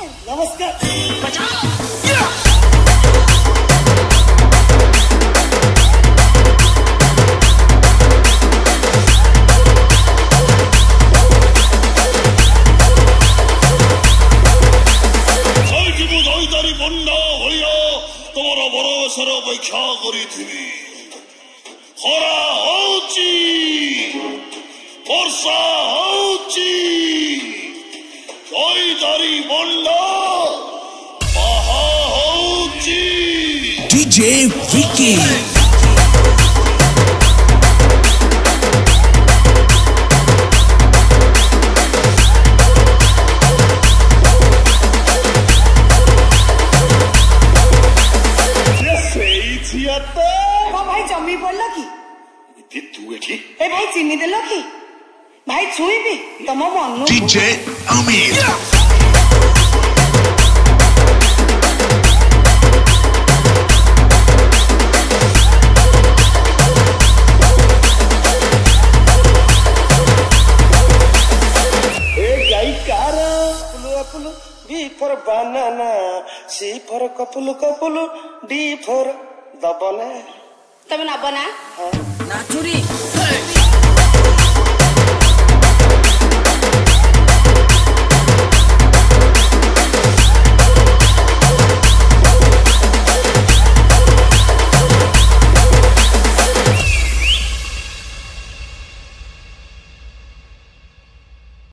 नमस्कार तुम्हारा भरोसा अपेक्षा करी खरा वर्षा दारी बंडा DJ Vicky भाई जमी पड़ल कि तू एठी ए भाई चिनी देल कि भाई छुई भी तम मन DJ Amir ए गाई कार पुलु पुलु B for banana C for couple D for दबना तब ना बना Naturi